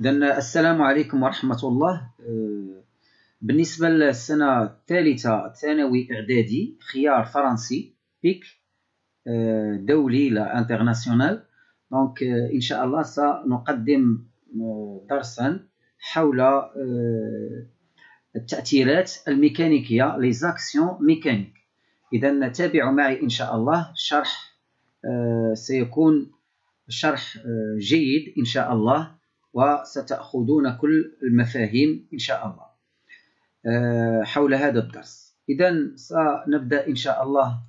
إذن السلام عليكم ورحمة الله. بالنسبة للسنة الثالثة ثانوي إعدادي خيار فرنسي بيك دولي لا انترناسيونال. دونك إن شاء الله سنقدم درسا حول التأثيرات الميكانيكية les actions mécaniques. إذا تابعوا معي إن شاء الله. الشرح سيكون شرح جيد إن شاء الله، وستأخذون كل المفاهيم إن شاء الله حول هذا الدرس. إذا سنبدأ إن شاء الله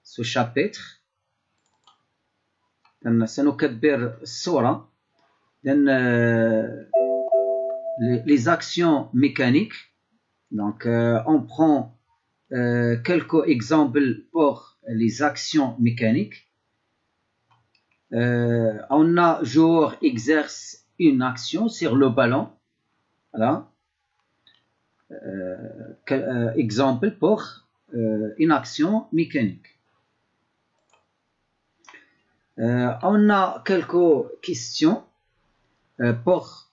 ce chapitre. سنكبر الصورة. Les actions mécaniques. Donc on prend quelques exemples pour les actions mécaniques. Un joueur exerce une action sur le ballon. Voilà. Exemple pour une action mécanique. On a quelques questions pour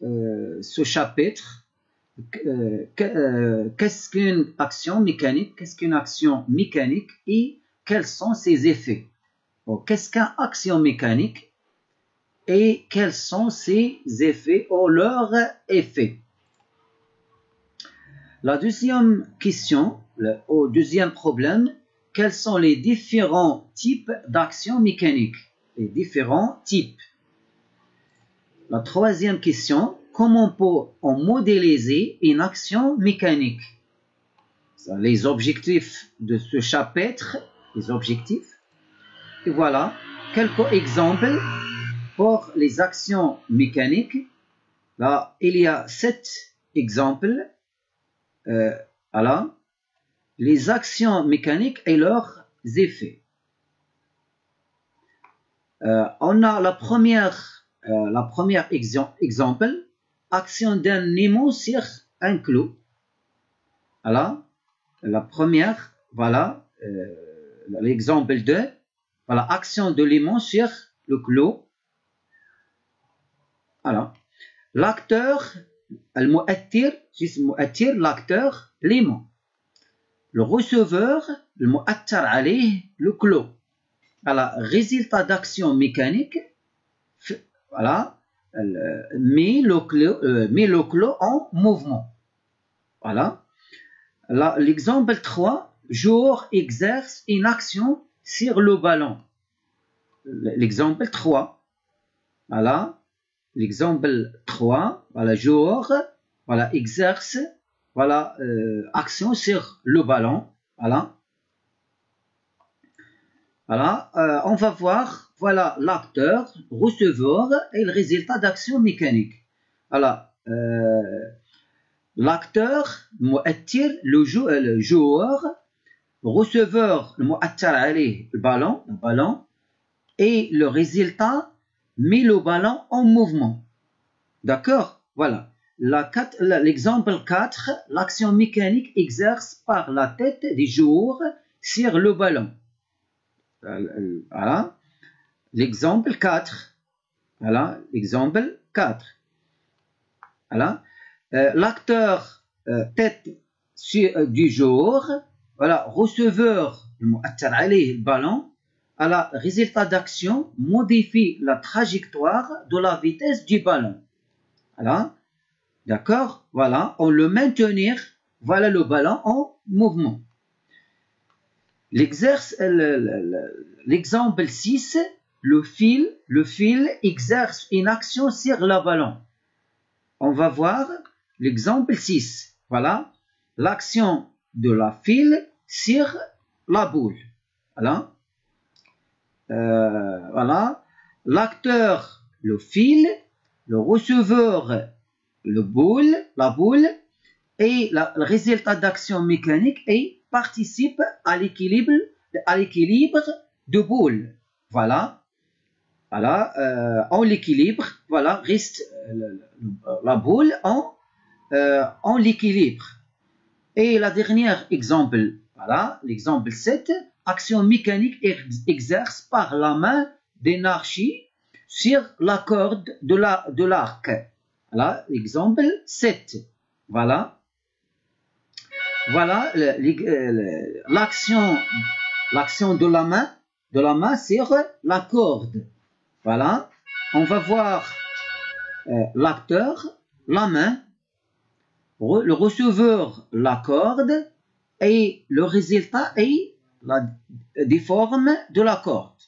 ce chapitre. Qu'est-ce qu'une action mécanique? Qu'est-ce qu'une action mécanique et quels sont ses effets? Qu'est-ce qu'une action mécanique et quels sont ses effets ou leurs effets? La deuxième question, au deuxième problème, quels sont les différents types d'actions mécaniques? Les différents types. La troisième question, comment peut-on modéliser une action mécanique? Les objectifs de ce chapitre, les objectifs. Et voilà, quelques exemples pour les actions mécaniques. Là, il y a 7 exemples. Voilà, les actions mécaniques et leurs effets. On a la première exemple, action d'un aimant sur un clou. Voilà, la première, voilà, l'exemple 2, voilà, action de l'aimant sur le clou. Voilà, l'acteur, l'acteur, l'aimant. Le receveur, le clou. Voilà, résultat d'action mécanique, voilà, met le clou en mouvement. Voilà. L'exemple 3, joueur exerce une action sur le ballon. L'exemple 3, voilà, l'exemple 3, voilà, joueur, voilà, exerce, voilà, action sur le ballon. Voilà. Voilà, on va voir, voilà, l'acteur, receveur et le résultat d'action mécanique. Voilà, l'acteur, le joueur, receveur, le ballon, et le résultat met le ballon en mouvement. D'accord? Voilà. L'exemple 4, l'action mécanique exerce par la tête du joueur sur le ballon. Voilà, l'exemple 4. Voilà, l'exemple 4. Voilà, l'acteur tête du joueur, voilà, receveur, le ballon, à la résultat d'action modifie la trajectoire de la vitesse du ballon. Voilà, d'accord, voilà, on le maintenir, voilà le ballon en mouvement. L'exemple 6, le fil exerce une action sur le ballon. On va voir l'exemple 6. Voilà, l'action de la fil sur la boule. Voilà, voilà, l'acteur, le fil, le receveur, la boule, et le résultat d'action mécanique est participe à l'équilibre de boule. Voilà, voilà, en l'équilibre, voilà, reste la boule en l'équilibre. Et la dernière exemple, voilà, l'exemple 7, action mécanique exerce par la main d'énergie sur la corde de l'arc. Voilà, exemple 7. Voilà. Voilà l'action de la main sur la corde. Voilà. On va voir l'acteur, la main, le receveur, la corde, et le résultat est la déforme de la corde.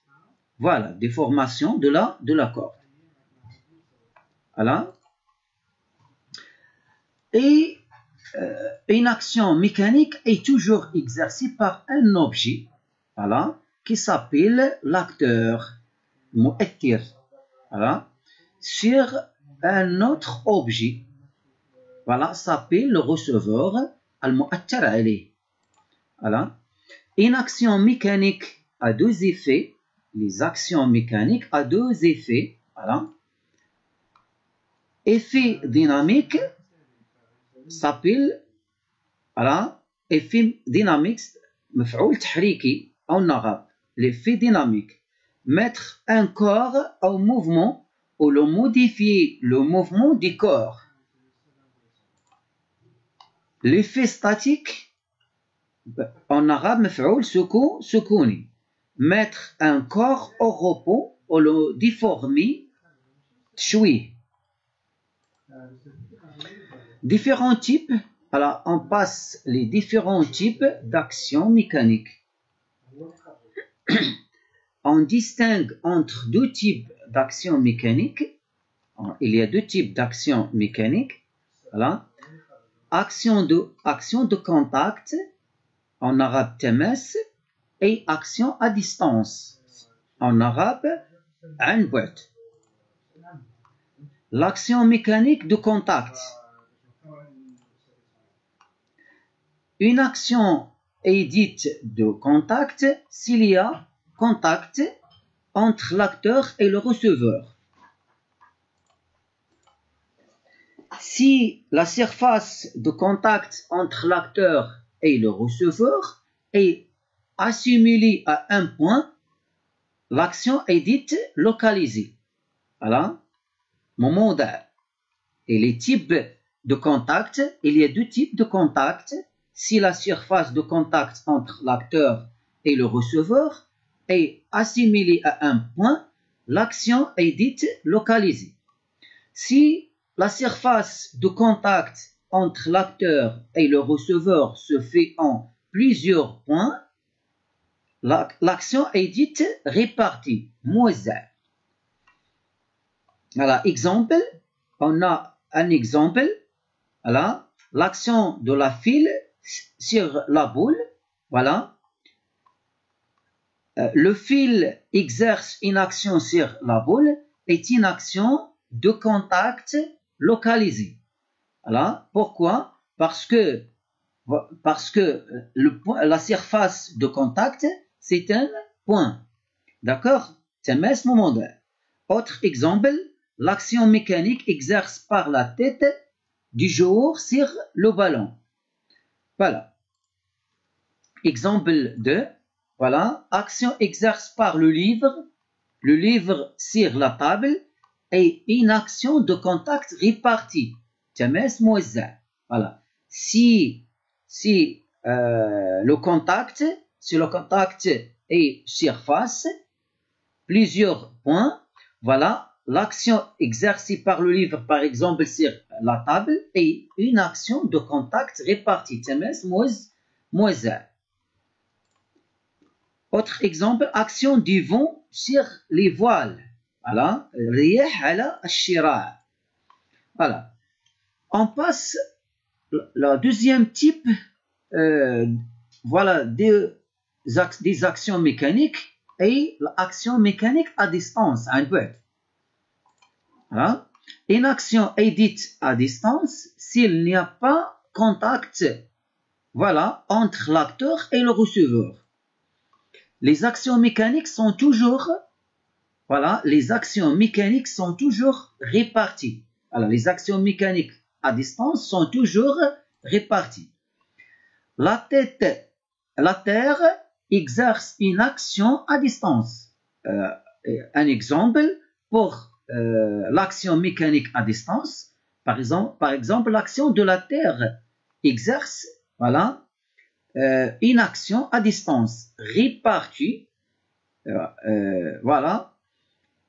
Voilà, déformation de la corde. Voilà. Et une action mécanique est toujours exercée par un objet, voilà, qui s'appelle l'acteur, mu'athir, voilà, sur un autre objet, voilà, s'appelle le receveur, al-mu'athar alayh. Voilà. Une action mécanique a deux effets. Les actions mécaniques a deux effets. Voilà. Effet dynamique s'appelle, voilà, effet dynamique, مفعول تحريكي en arabe. L'effet dynamique. Mettre un corps en mouvement ou le modifier le mouvement du corps. L'effet statique, en arabe, مفعول سكوني. Mettre un corps au repos ou le déformer, تشويه. Différents types. Alors, on passe les différents types d'actions mécaniques. On distingue entre deux types d'actions mécaniques. Il y a deux types d'actions mécaniques. Voilà. Action de contact, en arabe temes, et action à distance, en arabe anbut. L'action mécanique de contact. Une action est dite de contact s'il y a contact entre l'acteur et le receveur. Si la surface de contact entre l'acteur et le receveur est assimilée à un point, l'action est dite localisée. Voilà. Et les types de contact, il y a deux types de contact. Si la surface de contact entre l'acteur et le receveur est assimilée à un point, l'action est dite localisée. Si la surface de contact entre l'acteur et le receveur se fait en plusieurs points, l'action est dite répartie, muwazza'. Voilà, exemple, on a un exemple, voilà, l'action de la file sur la boule, voilà. Le fil exerce une action sur la boule est une action de contact localisée. Voilà. Pourquoi? Parce que la surface de contact, c'est un point. D'accord? C'est le même moment. Autre exemple, l'action mécanique exerce par la tête du joueur sur le ballon. Voilà. Exemple 2. Voilà. Action exerce par le livre sur la table et une action de contact répartie. تماس موزع. Voilà. Si le contact est surface, plusieurs points, voilà, l'action exercée par le livre, par exemple, sur la table, est une action de contact répartie. تماس موزع. Autre exemple, action du vent sur les voiles. Voilà, riyah ala al-shira'. Voilà. On passe le deuxième type, voilà, des actions mécaniques et l'action mécanique à distance, un peu. Voilà. Une action est dite à distance s'il n'y a pas contact, voilà, entre l'acteur et le receveur. Les actions mécaniques sont toujours, voilà, les actions mécaniques sont toujours réparties. Alors, les actions mécaniques à distance sont toujours réparties. La terre exerce une action à distance. Un exemple pour l'action mécanique à distance. Par exemple, l'action de la Terre exerce, voilà, une action à distance répartie, voilà,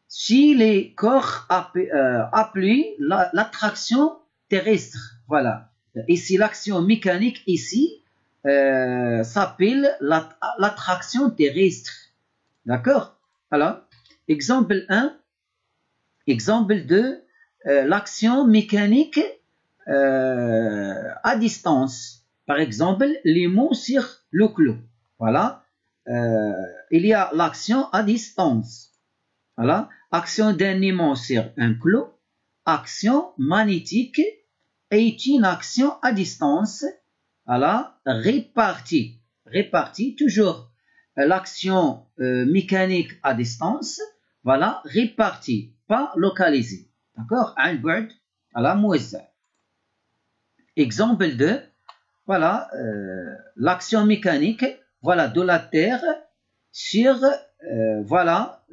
si les corps appuient l'attraction terrestre, voilà. Ici, l'action mécanique ici s'appelle l'attraction terrestre, d'accord? Alors, exemple 1, exemple 2, l'action mécanique à distance. Par exemple, les mots sur le clou. Voilà. Il y a l'action à distance. Voilà. Action d'un aimant sur un clou. Action magnétique est une action à distance. Voilà. Répartie. Répartie, toujours l'action mécanique à distance. Voilà. Répartie, pas localisée. D'accord? Un word. Voilà. موزع. Exemple 2. Voilà, l'action mécanique, voilà, de la Terre sur, voilà,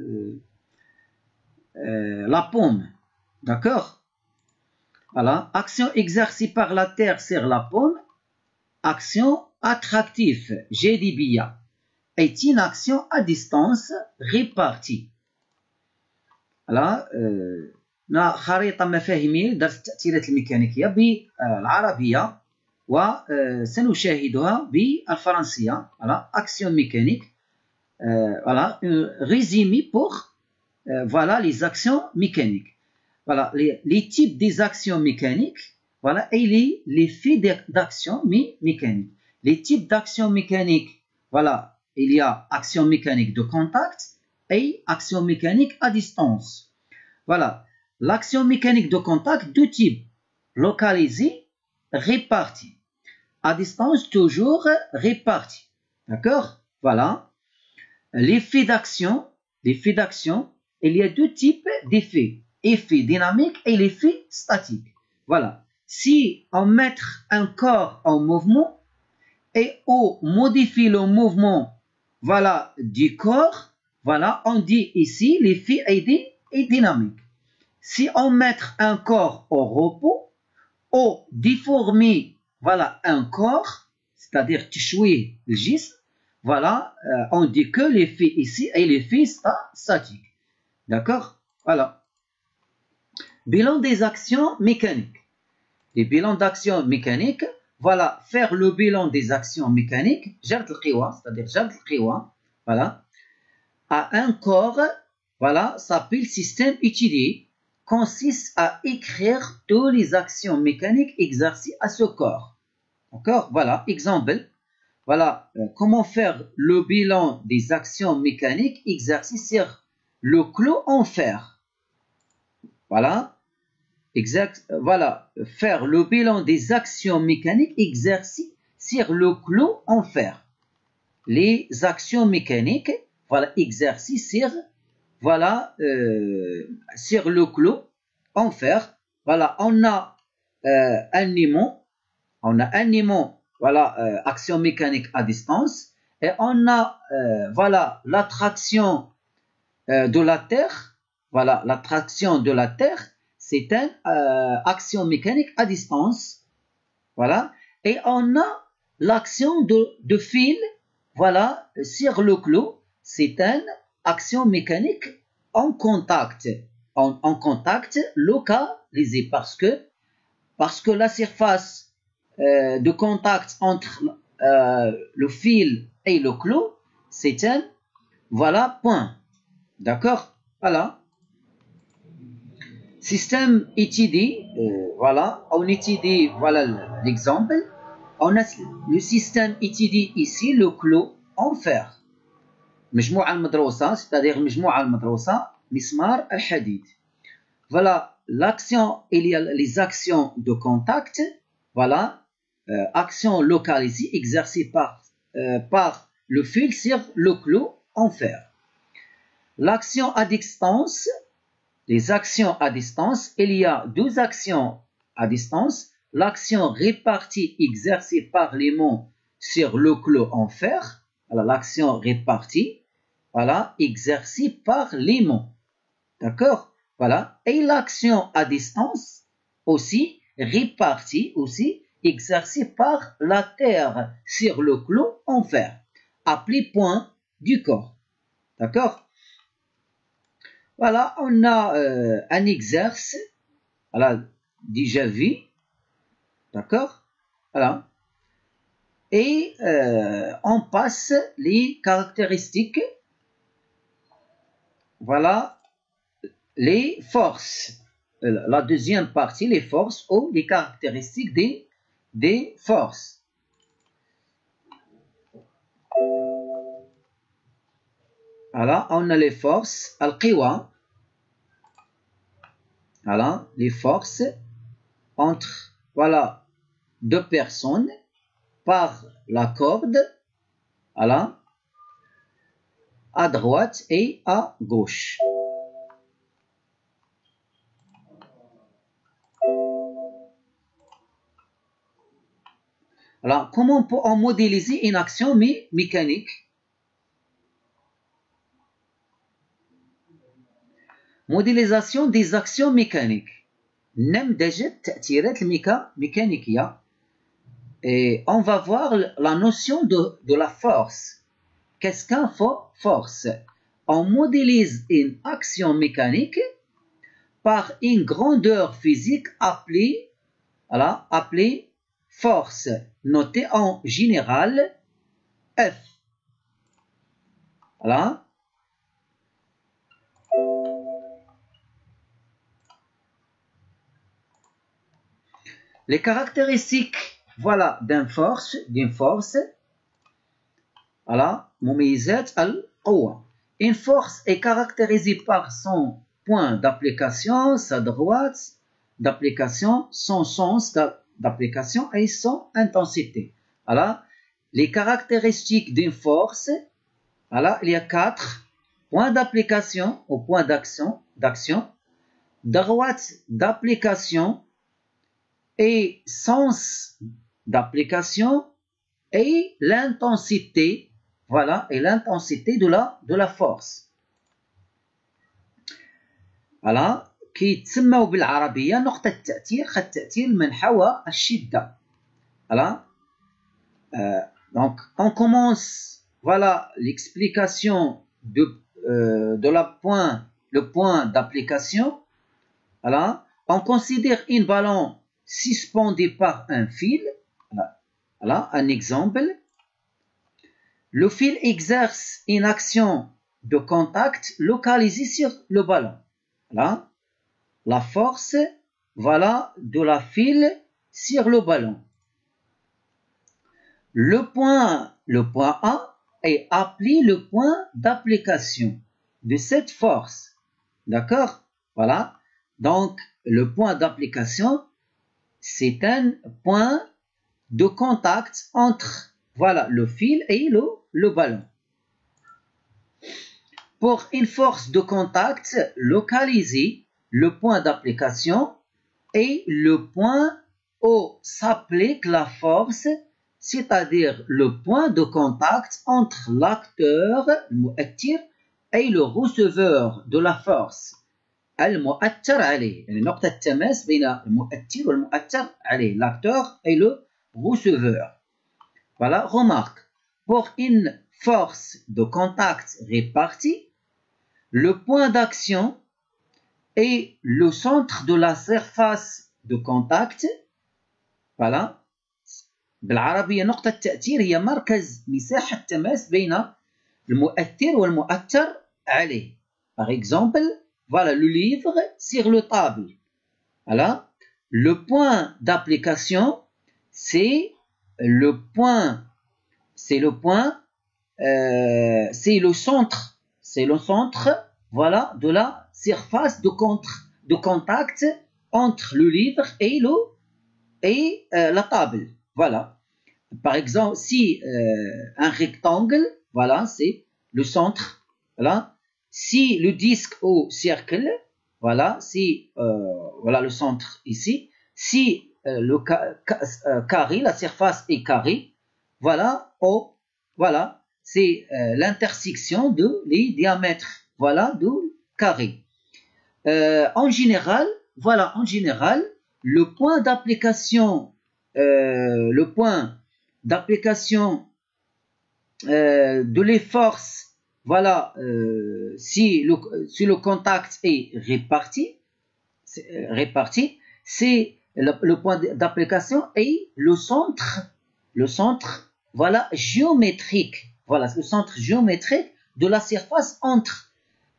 la pomme, d'accord? Voilà, action exercée par la Terre sur la pomme, action attractive, جاذبية, est une action à distance répartie. Voilà, خريطة مفاهيمية درس التأثيرات الميكانيكية بالعربية. وسنشاهدها بالفرنسية. Voilà, action mécanique. Voilà, résumé pour voilà les actions mécaniques. Voilà, les types des actions mécaniques. Voilà, et les faits d'action mécanique. Les types d'actions mécaniques. Voilà, il y a action mécanique de contact et action mécanique à distance. Voilà, l'action mécanique de contact, deux types, localisée, répartie. À distance, toujours répartie. D'accord? Voilà. L'effet d'action, il y a deux types d'effets. Effet dynamique et l'effet statique. Voilà. Si on met un corps en mouvement et on modifie le mouvement, voilà, du corps, voilà, on dit ici l'effet est dynamique. Si on met un corps au repos, ou déformer, voilà, un corps, c'est-à-dire تشويه الجسم, voilà, on dit que l'effet ici est l'effet statique. D'accord? Voilà. Bilan des actions mécaniques. Les bilans d'actions mécaniques, voilà, faire le bilan des actions mécaniques, جرد القوى, c'est-à-dire جرد القوى, voilà, à un corps, voilà, s'appelle système étudié, consiste à écrire toutes les actions mécaniques exercées à ce corps. D'accord? Voilà, exemple. Voilà, comment faire le bilan des actions mécaniques exercées sur le clou en fer. Voilà, voilà, faire le bilan des actions mécaniques exercées sur le clou en fer. Les actions mécaniques, voilà, exercées sur, voilà, sur le clou en fer. Voilà, on a un aimant, voilà, action mécanique à distance, et on a, voilà, l'attraction de la Terre. Voilà, l'attraction de la Terre, c'est une action mécanique à distance. Voilà, et on a l'action de fil, voilà, sur le clou, c'est une action mécanique en contact. En contact localisé, parce que la surface de contact entre le fil et le clou, c'est un, voilà, point. D'accord? Voilà. Système étudié, voilà, on étudie, voilà l'exemple. On a le système étudié ici, le clou en fer. مجموعة المدروسة, c'est-à-dire مجموعة المدروسة, مسمار الحديد. Voilà, l'action, il y a les actions de contact, voilà, action localisée exercée par le fil sur le clou en fer. L'action à distance, les actions à distance, il y a deux actions à distance. L'action répartie exercée par l'aimant sur le clou en fer, voilà, l'action répartie, voilà, exercée par l'aimant. D'accord? Voilà. Et l'action à distance, aussi répartis, aussi exercés par la terre sur le clou en fer, appelé point du corps. D'accord? Voilà, on a un exercice, voilà, déjà vu. D'accord? Voilà. Et on passe les caractéristiques. Voilà, les forces. La deuxième partie, les forces ou les caractéristiques des forces. Voilà, on a les forces, al-qiwa. Voilà, les forces entre, voilà, deux personnes par la corde, voilà, à droite et à gauche. Alors, comment peut-on modéliser une action mécanique? Modélisation des actions mécaniques. نمذجة التأثيرات الميكانيكية. Et on va voir la notion de la force. Qu'est-ce qu'un force? On modélise une action mécanique par une grandeur physique appelée, voilà, appelée force, notée en général F. Voilà. Les caractéristiques, voilà, d'une force, voilà, مميزات القوة. Une force est caractérisée par son point d'application, sa droite d'application, son sens d'application et son intensité. Voilà, les caractéristiques d'une force, voilà, il y a 4 points d'application ou points d'action, droite d'application et sens d'application et l'intensité, voilà, et l'intensité de la force. voilà, كيتسموا بالعربية نقطة التأثير خد التأثير من حوى الشدة. Voilà. Donc, on commence, voilà, l'explication de le point d'application. Voilà. On considère un ballon suspendu par un fil. Voilà, un exemple. Le fil exerce une action de contact localisée sur le ballon. Voilà. La force, voilà, de la fil sur le ballon. Le point A est appelé le point d'application de cette force. D'accord? Voilà. Donc, le point d'application, c'est un point de contact entre, voilà, le fil et le ballon. Pour une force de contact localisée, le point d'application est le point où s'applique la force, c'est-à-dire le point de contact entre l'acteur, le مؤثر, et le receveur de la force. المؤثر عليه يعني نقطة التماس بين المؤثر والمؤثر عليه l'acteur et le receveur. Voilà, remarque. Pour une force de contact répartie, le point d'action est le centre de la surface de contact. Voilà. بالعربية نقطة التأثير هي مركز مساحة التماس بين المؤثر والمؤثر عليه. Par exemple, voilà le livre sur le table. Voilà. Le point d'application, c'est le centre, voilà, de la surface de contact entre le livre et la table. Voilà. Par exemple, si un rectangle, voilà, c'est le centre. Voilà. Si le disque au cercle, voilà, si voilà le centre ici. Si le carré, la surface est carrée, voilà, voilà, c'est l'intersection de les diamètres, voilà, du carré. En général, voilà, le point d'application de les forces, voilà, si le contact est réparti, c'est le point d'application et le centre, voilà, géométrique, voilà, le centre géométrique de la surface entre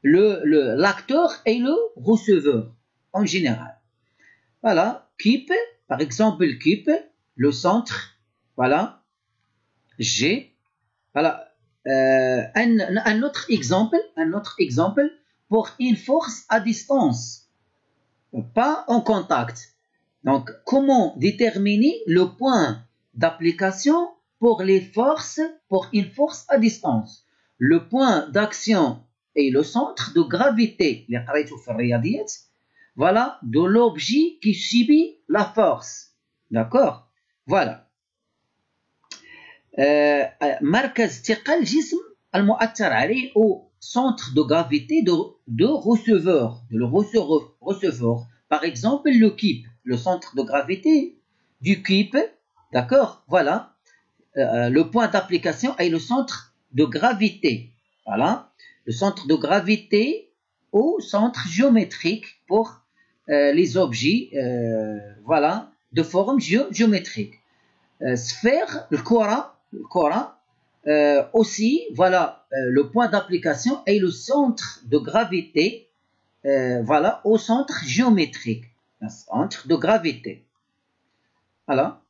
l'acteur et le receveur en général. Voilà, keep, par exemple, keep, le centre, voilà, G, voilà, un autre exemple pour une force à distance, pas en contact. Donc, comment déterminer le point d'application pour une force à distance? Le point d'action est le centre de gravité, voilà, de l'objet qui subit la force. D'accord? Voilà. مركز ثقل الجسم المؤثر عليه au centre de gravité de receveur. Par exemple, le KIP, le centre de gravité du KIP, d'accord? Voilà. Le point d'application est le centre de gravité. Voilà. Le centre de gravité au centre géométrique pour les objets, voilà, de forme géométrique. Sphère, le Cora, aussi, voilà, le point d'application est le centre de gravité, voilà, au centre géométrique, le centre de gravité. Voilà.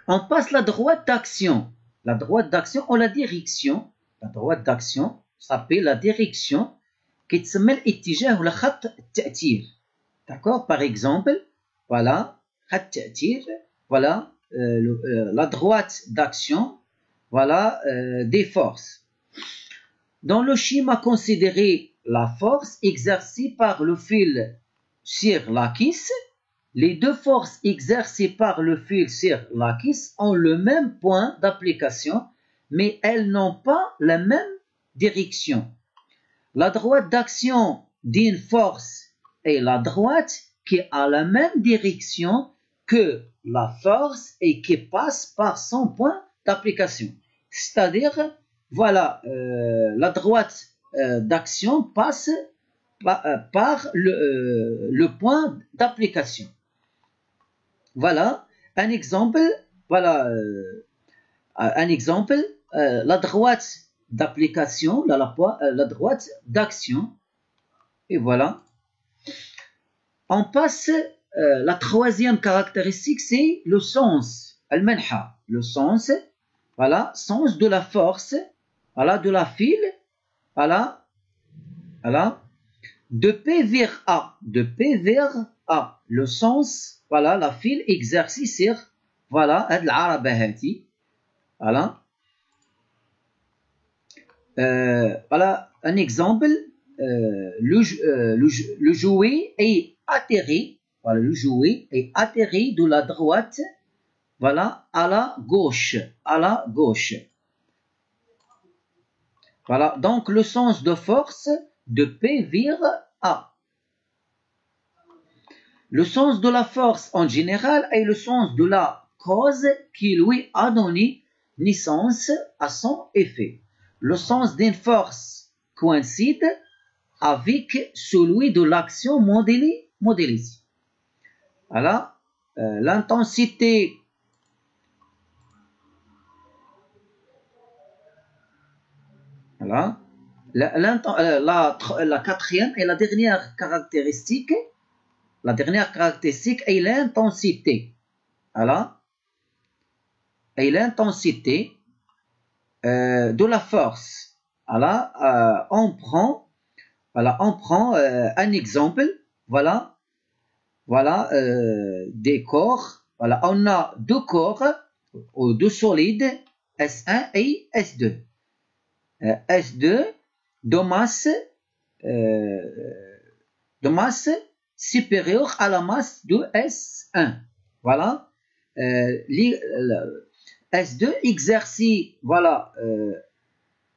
On passe la droite d'action. La droite d'action ou la direction. La droite d'action s'appelle la direction qui تسمى الاتجاه ولا خط التأثير. D'accord? Par exemple, voilà, خط التأثير, voilà, la droite d'action, voilà, des forces. Dans le schéma considéré la force exercée par le fil sur l'axe, les deux forces exercées par le fil sur l'axe ont le même point d'application, mais elles n'ont pas la même direction. La droite d'action d'une force est la droite qui a la même direction que la force et qui passe par son point d'application. C'est-à-dire, voilà, la droite d'action passe par le point d'application. Voilà un exemple. Voilà un exemple. La droite d'application, la droite d'action. Et voilà. On passe. La troisième caractéristique, c'est le sens. Al-manha. Le sens. Voilà, sens de la force. Voilà, de la file. Voilà. Voilà. De P vers A. De P vers A. Le sens. Voilà, la file exercice sur. Voilà, voilà. Voilà un exemple. Le jouet est atterri. Voilà, le jouet est atterri de la droite, voilà, à la gauche. Voilà, donc le sens de force de P vers A. Le sens de la force en général est le sens de la cause qui lui a donné naissance à son effet. Le sens d'une force coïncide avec celui de l'action modélée. Voilà, l'intensité. Voilà, la quatrième et la dernière caractéristique. La dernière caractéristique est l'intensité. Voilà, et l'intensité de la force. Voilà, on prend un exemple. Voilà, des corps. Voilà, on a deux corps ou deux solides, S1 et S2. S2 de masse supérieure à la masse de S1. Voilà. S2 exerce, voilà,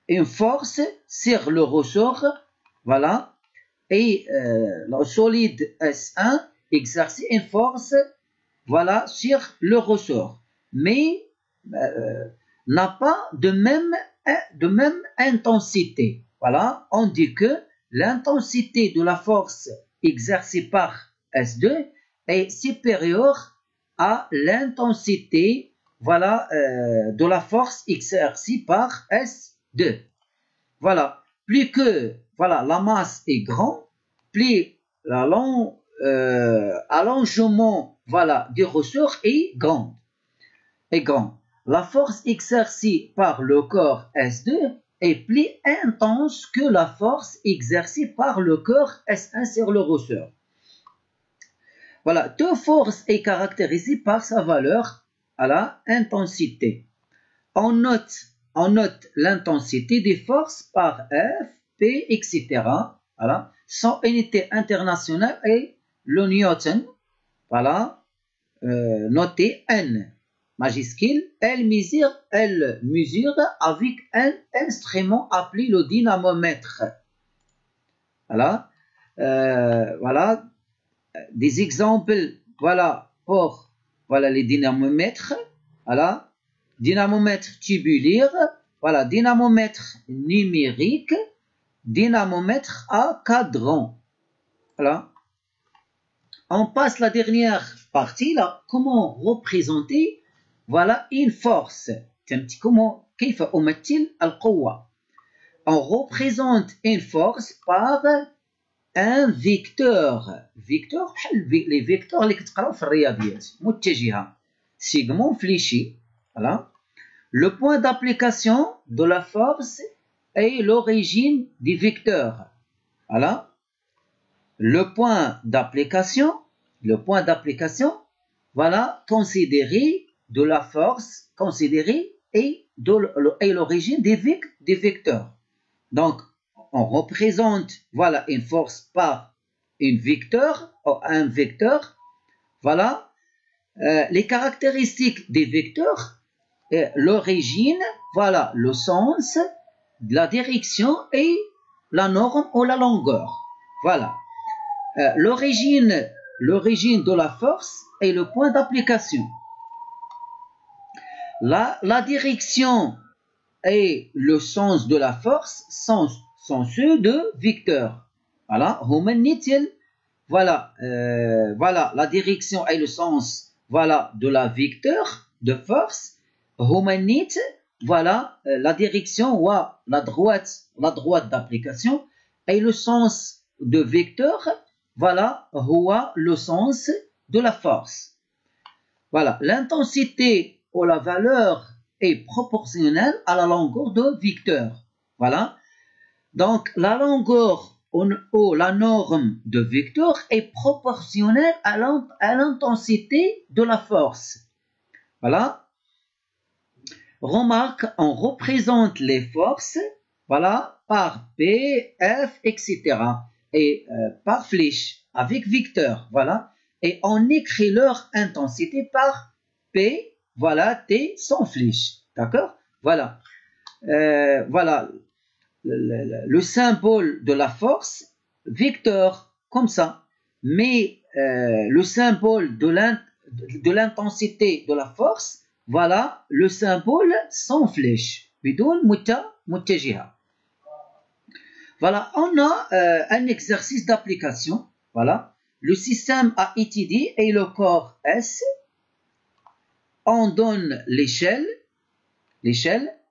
une force sur le ressort. Voilà. Et le solide S1 exercer une force, voilà, sur le ressort, mais n'a pas de même intensité. Voilà, on dit que l'intensité de la force exercée par S2 est supérieure à l'intensité, voilà, de la force exercée par S2. Voilà, plus que voilà, la masse est grande, plus l'allongement voilà, du ressort est grand. La force exercée par le corps S2 est plus intense que la force exercée par le corps S1 sur le ressort. Voilà, toute force est caractérisée par sa valeur à la intensité. On note l'intensité des forces par F, P, etc. Voilà, sans unité internationale et le Newton, voilà, noté N majuscule, elle mesure avec un instrument appelé le dynamomètre. Voilà, voilà des exemples, voilà pour voilà les dynamomètres, voilà, dynamomètre tubulaire, voilà, dynamomètre numérique, dynamomètre à cadran. Voilà. On passe la dernière partie là, comment représenter voilà une force. Comment كيف أمثل القوة. On représente une force par un vecteur. Vecteur les vecteurs اللي كتقراو في الرياضيات متجهة. Segment fléché. Voilà. Le point d'application de la force est l'origine du vecteur. Voilà. Le point d'application, voilà, considéré de la force, considéré et l'origine des vecteurs. Donc, on représente, voilà, une force par un vecteur. Voilà, les caractéristiques des vecteurs, l'origine, voilà, le sens, la direction et la norme ou la longueur. Voilà. L'origine de la force est le point d'application. La direction et le sens de la force sont ceux de vecteur. Voilà, voilà, voilà la direction et le sens voilà de la vecteur de force. Voilà la direction ou la droite d'application et le sens de vecteur. Voilà, le sens de la force. Voilà, l'intensité ou la valeur est proportionnelle à la longueur de vecteur. Voilà, donc la longueur ou la norme de vecteur est proportionnelle à l'intensité de la force. Voilà, remarque, on représente les forces, voilà, par P, F, etc. et par flèche avec vecteur, voilà, et on écrit leur intensité par P, voilà, T sans flèche, d'accord, voilà, voilà le symbole de la force, vecteur, comme ça, mais le symbole de l'intensité de la force, voilà, le symbole sans flèche, بدون متجهة. Voilà, on a un exercice d'application. Voilà, le système a étudié et le corps S. On donne l'échelle.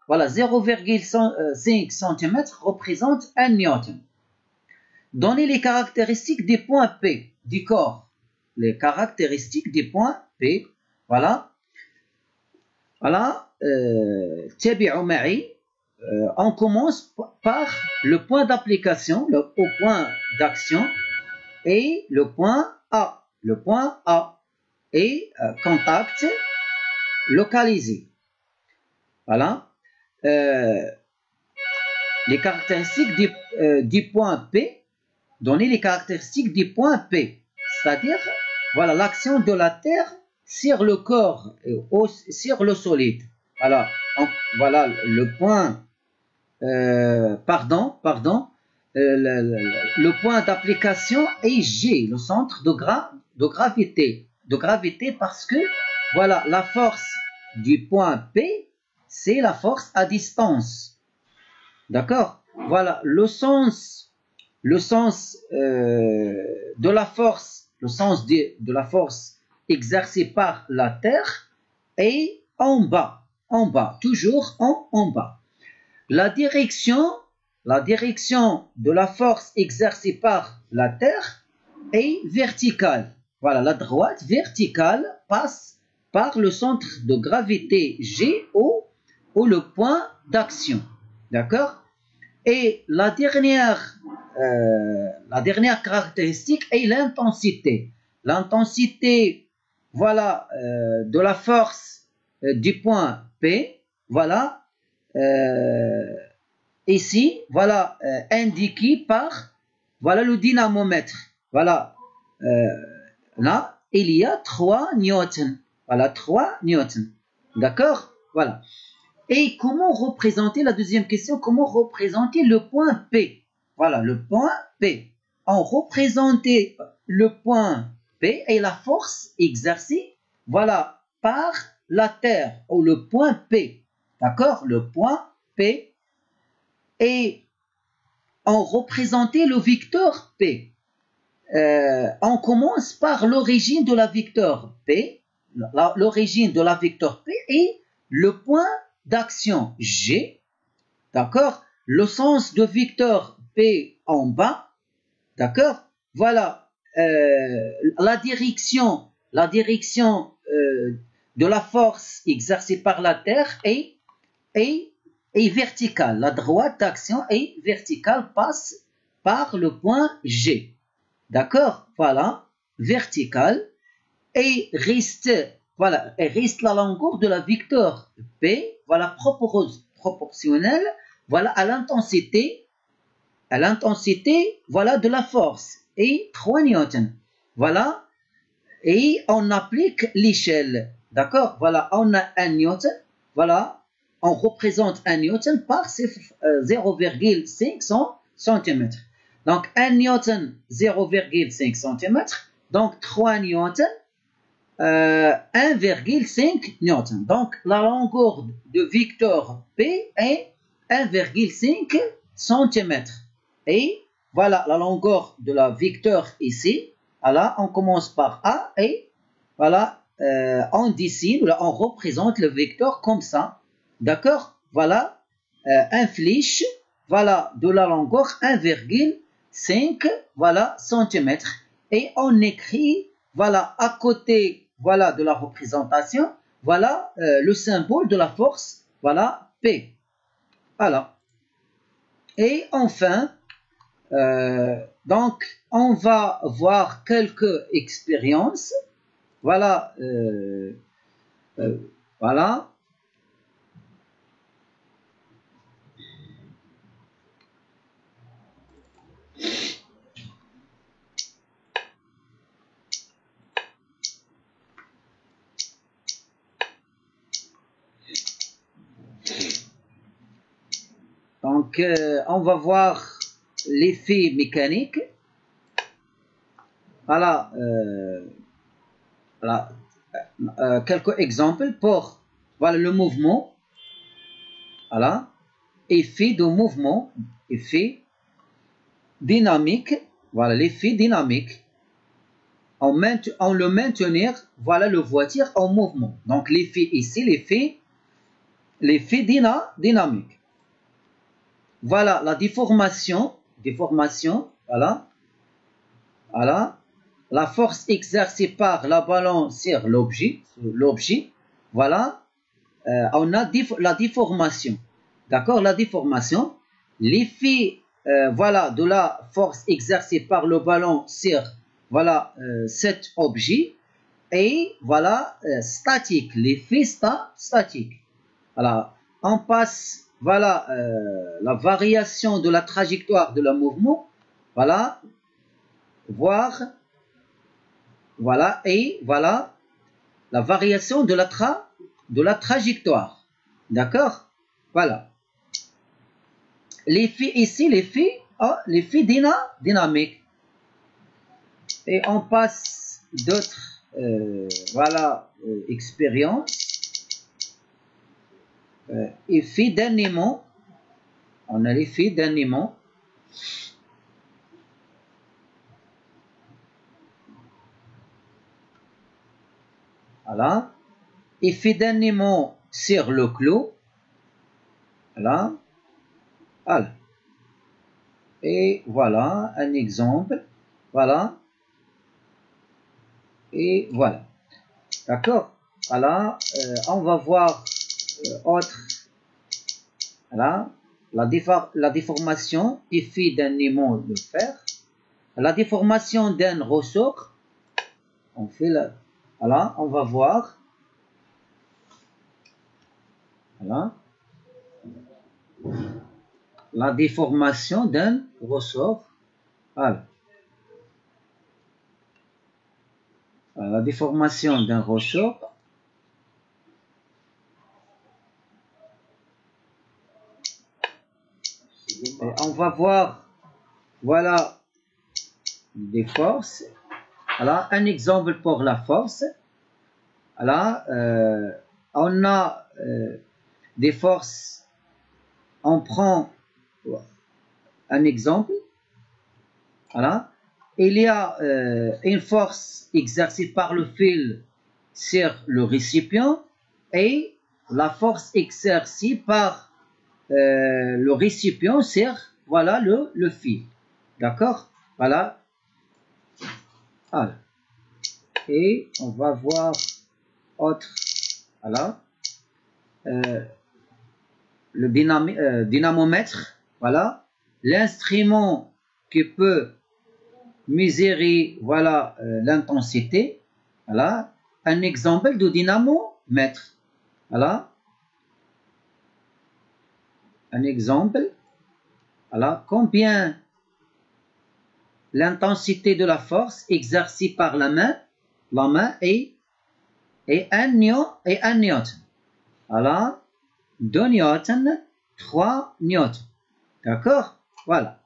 Voilà, 0,5 cm représente 1 newton. Donnez les caractéristiques des points P du corps. Les caractéristiques des points P. Voilà. Voilà. تابعوا معي. On commence par le point d'application, au point d'action et le point A. Le point A est contact localisé. Voilà. Les caractéristiques du point P. Donner les caractéristiques du point P. C'est-à-dire, voilà, l'action de la Terre sur le corps, sur le solide. Voilà, voilà le point. Le point d'application est G, le centre de gravité parce que, voilà, la force du point P, c'est la force à distance. D'accord? Voilà, le sens de la force, le sens de la force exercée par la Terre est en bas, toujours en bas. La direction de la force exercée par la Terre est verticale. Voilà, la droite verticale passe par le centre de gravité G ou le point d'action. D'accord? Et la dernière caractéristique est l'intensité. L'intensité, voilà, de la force du point P, voilà, ici, voilà, indiqué par, voilà, le dynamomètre. Voilà, là, il y a 3 newtons. Voilà, 3 newtons. D'accord? Voilà. Et comment représenter, la deuxième question, comment représenter le point P? Voilà, le point P. On représentait le point P et la force exercée, voilà, par la Terre, ou le point P. D'accord? Le point P. Et on représentait le vecteur P. On commence par l'origine de la vecteur P. L'origine de la vecteur P est le point d'action G, d'accord? Le sens de vecteur P en bas, d'accord? Voilà, la direction de la force exercée par la Terre est verticale. La droite d'action est verticale, passe par le point G, d'accord? Voilà, verticale, et reste la longueur de la vecteur P, voilà, proportionnelle, voilà, à l'intensité, voilà, de la force, et 3 newtons. Voilà, et on applique l'échelle, d'accord? Voilà, on a 1 newton, voilà, on représente 1 newton par 0,5 cm. Donc 1 newton, 0,5 cm, donc 3 newtons, 1,5 newton. Donc, la longueur de vecteur P est 1,5 cm. Et voilà la longueur de la vecteur ici. Voilà, on commence par A et voilà, on dessine, on représente le vecteur comme ça. D'accord? Voilà, un flèche, voilà, de la longueur 1,5 voilà, cm. Et on écrit, voilà, à côté, voilà, de la représentation, voilà, le symbole de la force, voilà, P. Voilà. Et enfin, donc, on va voir quelques expériences. Voilà, voilà. Donc, on va voir l'effet mécanique. Voilà, voilà, quelques exemples pour, voilà, le mouvement. Voilà, effet de mouvement, effet dynamique. Voilà, l'effet dynamique. On le maintenir, voilà, le voiture en mouvement. Donc, l'effet ici, l'effet dynamique. Voilà, la déformation, voilà, voilà, la force exercée par la balance sur l'objet, voilà, on a la déformation, d'accord, la déformation, l'effet, voilà, de la force exercée par le ballon sur, voilà, cet objet, et voilà, statique, l'effet statique. Voilà, on passe, voilà, la variation de la trajectoire de le mouvement, voilà, voir, voilà, et voilà, la variation de la trajectoire, d'accord, voilà. L'effet ici, l'effet dynamique, et on passe, d'autres voilà, expériences. Effet d'un aimant. On a l'effet d'un aimant. Voilà. Effet d'un aimant sur le clos. Voilà. Voilà. Et voilà un exemple. Voilà. Et voilà. D'accord. Voilà. On va voir autre. Voilà. La déformation, effet d'un aimant de fer. La déformation d'un ressort. On fait la. Voilà. On va voir. Voilà. La déformation d'un ressort. Voilà. La déformation d'un ressort. Et on va voir, voilà, des forces. Voilà, un exemple pour la force. Voilà, on a des forces. On prend un exemple. Voilà. Il y a une force exercée par le fil sur le récipient et la force exercée par le récipient sur, voilà, le fil. D'accord? Voilà. Voilà. Et on va voir autre. Voilà. Le dynamomètre. Voilà. L'instrument qui peut mesurer, voilà, l'intensité. Voilà. Un exemple de dynamomètre. Voilà. Un exemple. Voilà. Combien l'intensité de la force exercée par la main est 1 newton. Voilà. 2 newtons, 3 newtons. D'accord? Voilà.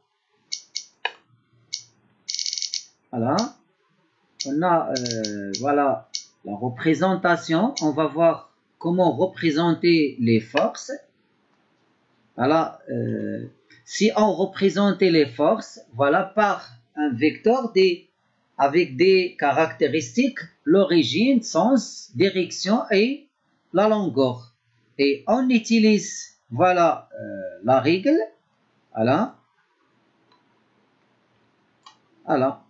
Voilà. On a, voilà, la représentation. On va voir comment représenter les forces. Voilà. Si on représentait les forces, voilà, par un vecteur avec des caractéristiques, l'origine, sens, direction et la longueur. Et on utilise, voilà, la règle. Voilà. Voilà.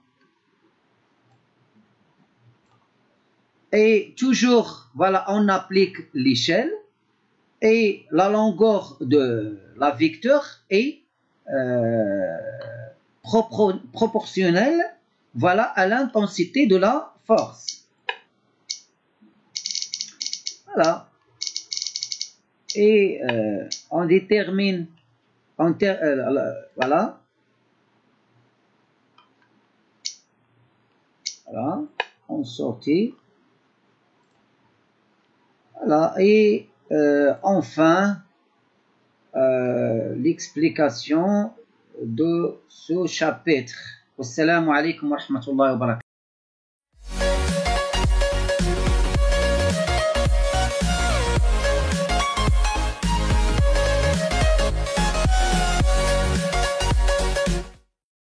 Et toujours, voilà, on applique l'échelle et la longueur de la vecteur est proportionnelle, voilà, à l'intensité de la force. Voilà. Et on détermine, voilà. Voilà. On sortit. Voilà. Et enfin, l'explication de ce chapitre. Assalamu alaikum wa rahmatullahi wa barakatuh.